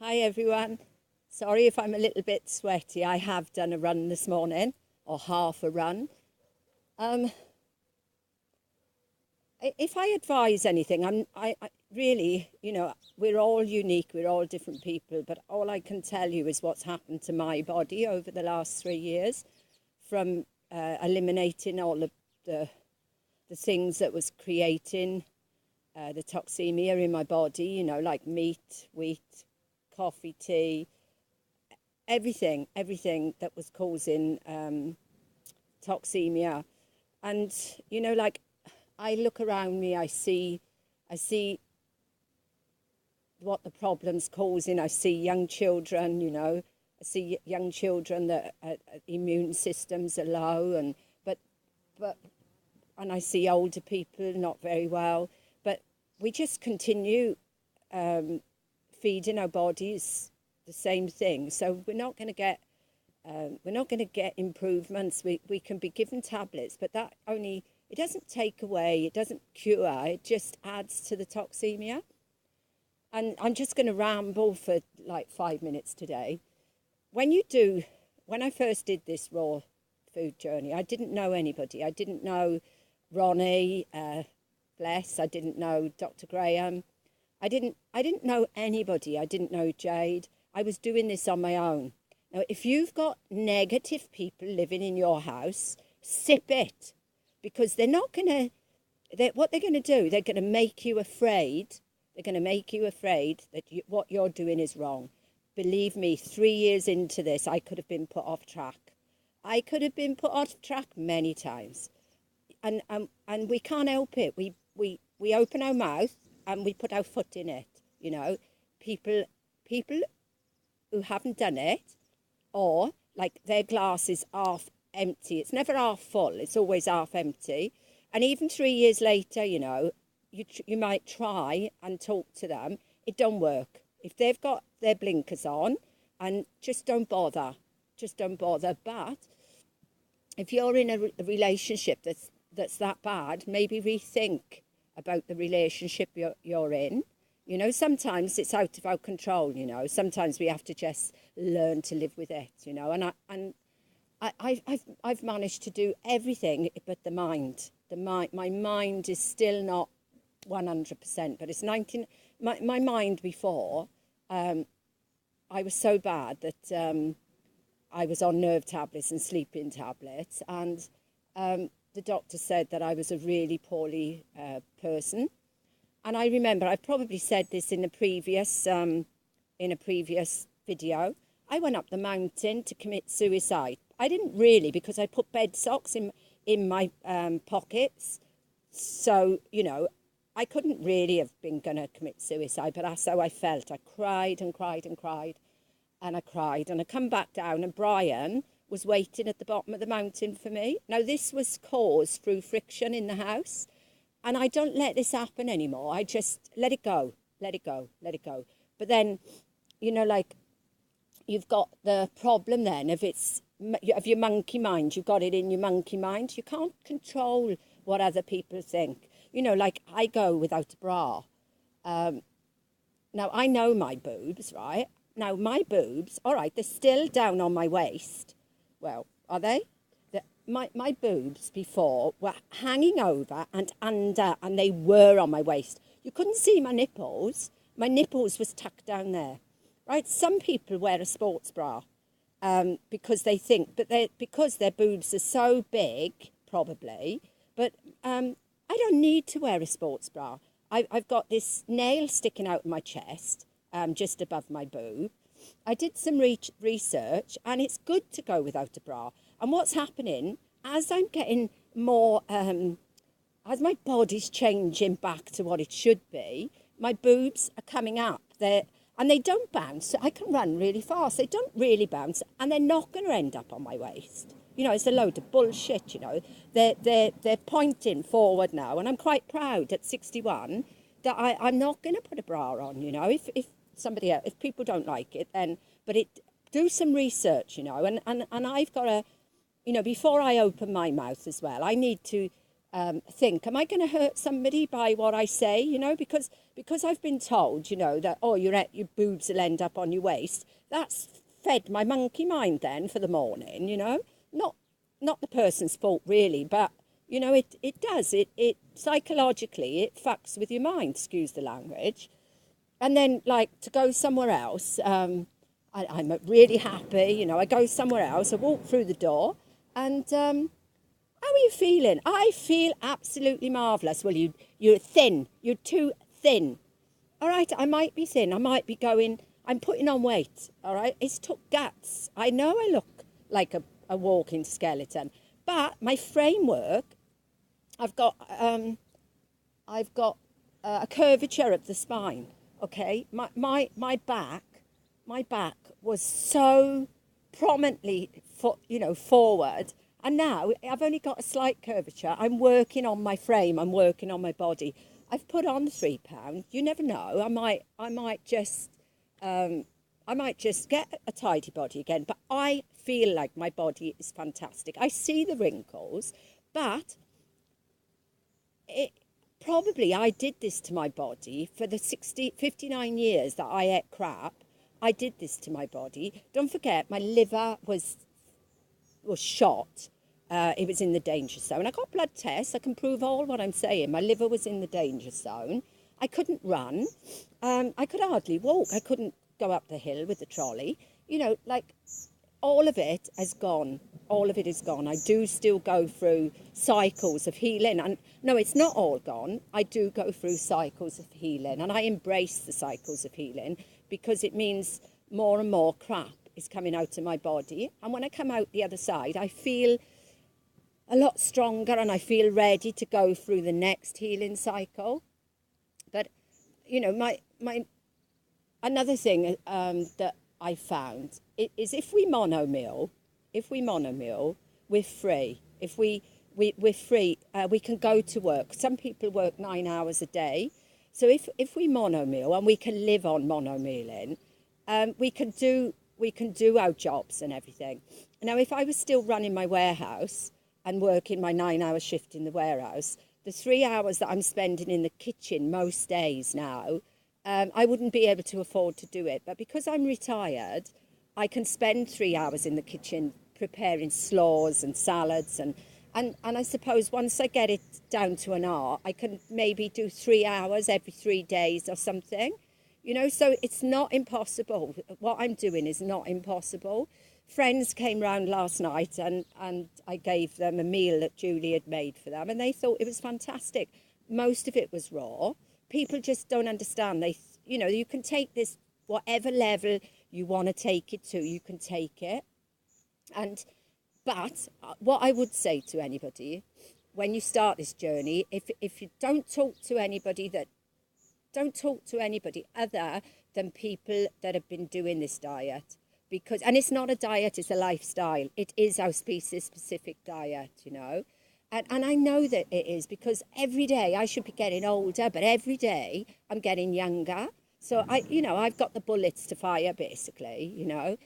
Hi everyone. Sorry if I'm a little bit sweaty. I have done a run this morning, or half a run. Um, if I advise anything, I really, we're all unique, we're all different people, but all I can tell you is what's happened to my body over the last 3 years from eliminating all of the things that was creating the toxemia in my body, like meat, wheat, coffee, tea, everything that was causing toxemia. And like I look around me, I see what the problem's causing. I see young children, I see young children that immune systems are low, but and I see older people not very well. But we just continue feeding our bodies the same thing, so we're not going to get improvements. We can be given tablets, but that only, it doesn't take away, it doesn't cure, it just adds to the toxemia. And I'm just going to ramble for like 5 minutes today. When I first did this raw food journey, I didn't know anybody. I didn't know Ronnie, bless. I didn't know Dr. Graham. I didn't know anybody. I didn't know Jade. I was doing this on my own. Now, if you've got negative people living in your house, sip it, because they're not going to, what they're going to do, they're going to make you afraid. They're going to make you afraid that what you're doing is wrong. Believe me, 3 years into this, I could have been put off track. I could have been put off track many times. And we can't help it. We open our mouth and we put our foot in it. People who haven't done it, or like their glass is half empty. It's never half full. It's always half empty. And even 3 years later, you might try and talk to them. It don't work. If they've got their blinkers on, and just don't bother. Just don't bother. But if you're in a relationship that's that bad, maybe rethink about the relationship you're in. Sometimes it's out of our control. Sometimes we have to just learn to live with it. And I've managed to do everything but the mind. My mind is still not 100%, but it's 19. My mind before, I was so bad that I was on nerve tablets and sleeping tablets, and the doctor said that I was a really poorly person. And I remember, I probably said this in a previous video, I went up the mountain to commit suicide. I didn't really, because I put bed socks in my pockets. So, I couldn't really have been going to commit suicide, but that's how I felt. I cried and cried and cried, and I cried. And I come back down, and Brian was waiting at the bottom of the mountain for me. Now, this was caused through friction in the house. And I don't let this happen anymore. I just let it go, let it go, let it go. But then, like, you've got the problem then of your monkey mind. You've got it in your monkey mind. You can't control what other people think. Like I go without a bra. Now, I know my boobs, right? Now, my boobs, all right, they're still down on my waist. Well, are they? My boobs before were hanging over and under, and they were on my waist. You couldn't see my nipples. My nipples was tucked down there, right? Some people wear a sports bra because they think, because their boobs are so big, probably. But I don't need to wear a sports bra. I've got this nail sticking out of my chest, just above my boob. I did some research, and it's good to go without a bra. And what's happening, as I'm getting more, as my body's changing back to what it should be, my boobs are coming up. And they don't bounce. I can run really fast. They don't really bounce, and they're not going to end up on my waist. It's a load of bullshit. They're pointing forward now, and I'm quite proud at 61 that I'm not going to put a bra on. If somebody else, if people don't like it, then do some research. And I've got to, before I open my mouth as well, I need to think, am I going to hurt somebody by what I say? You know, because I've been told, you know, that, oh, your boobs will end up on your waist. That's fed my monkey mind then for the morning, you know. Not the person's fault really, but you know, it does. It psychologically it fucks with your mind, excuse the language. And then like to go somewhere else, I'm really happy, you know, I go somewhere else, I walk through the door, and how are you feeling? I feel absolutely marvellous. Well, you're thin. You're too thin. All right, I might be thin. I might be going, I'm putting on weight. All right, it's took guts. I know I look like a walking skeleton, but my framework, I've got a curvature of the spine. Okay, my back was so prominently, forward. And now I've only got a slight curvature. I'm working on my frame. I'm working on my body. I've put on 3 pounds. You never know. I might just get a tidy body again. But I feel like my body is fantastic. I see the wrinkles, but probably I did this to my body for the 59 years that I ate crap. I did this to my body. Don't forget, my liver was shot. It was in the danger zone. I got blood tests. I can prove all what I'm saying. My liver was in the danger zone. I couldn't run. I could hardly walk. I couldn't go up the hill with the trolley. You know, like all of it has gone. All of it is gone. I do still go through cycles of healing. And no, it's not all gone. I do go through cycles of healing. And I embrace the cycles of healing because it means more and more crap is coming out of my body. And when I come out the other side, I feel a lot stronger and I feel ready to go through the next healing cycle. But, you know, my another thing that I found is if we monomial, we're free. If we're free, we can go to work. Some people work 9 hours a day. So if we monomial and we can live on monomieling, we can do our jobs and everything. Now, if I was still running my warehouse and working my 9-hour shift in the warehouse, the 3 hours that I'm spending in the kitchen most days now, I wouldn't be able to afford to do it. But because I'm retired, I can spend 3 hours in the kitchen preparing slaws and salads. And I suppose once I get it down to an art, I can maybe do 3 hours every 3 days or something. You know, so it's not impossible. What I'm doing is not impossible. Friends came round last night and I gave them a meal that Julie had made for them and they thought it was fantastic. Most of it was raw. People just don't understand. You can take this, whatever level you want to take it to, you can take it. But what I would say to anybody, when you start this journey, if you don't talk to anybody other than people that have been doing this diet. And it's not a diet, it's a lifestyle. It is our species-specific diet, you know. And I know that it is because every day I should be getting older, but every day I'm getting younger. So, I've got the bullets to fire, basically, you know.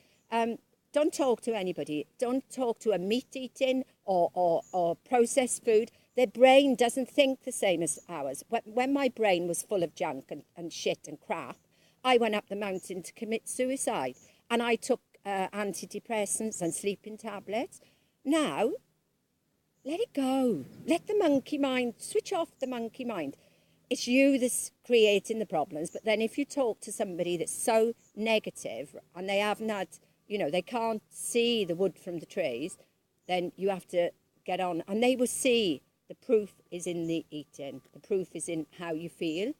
Don't talk to anybody. Don't talk to a meat-eating or processed food. Their brain doesn't think the same as ours. When my brain was full of junk and shit and crap, I went up the mountain to commit suicide. And I took antidepressants and sleeping tablets. Now, let it go. Let the monkey mind, switch off the monkey mind. It's you that's creating the problems. But then if you talk to somebody that's so negative and they haven't had, they can't see the wood from the trees, then you have to get on. And they will see the proof is in the eating. The proof is in how you feel.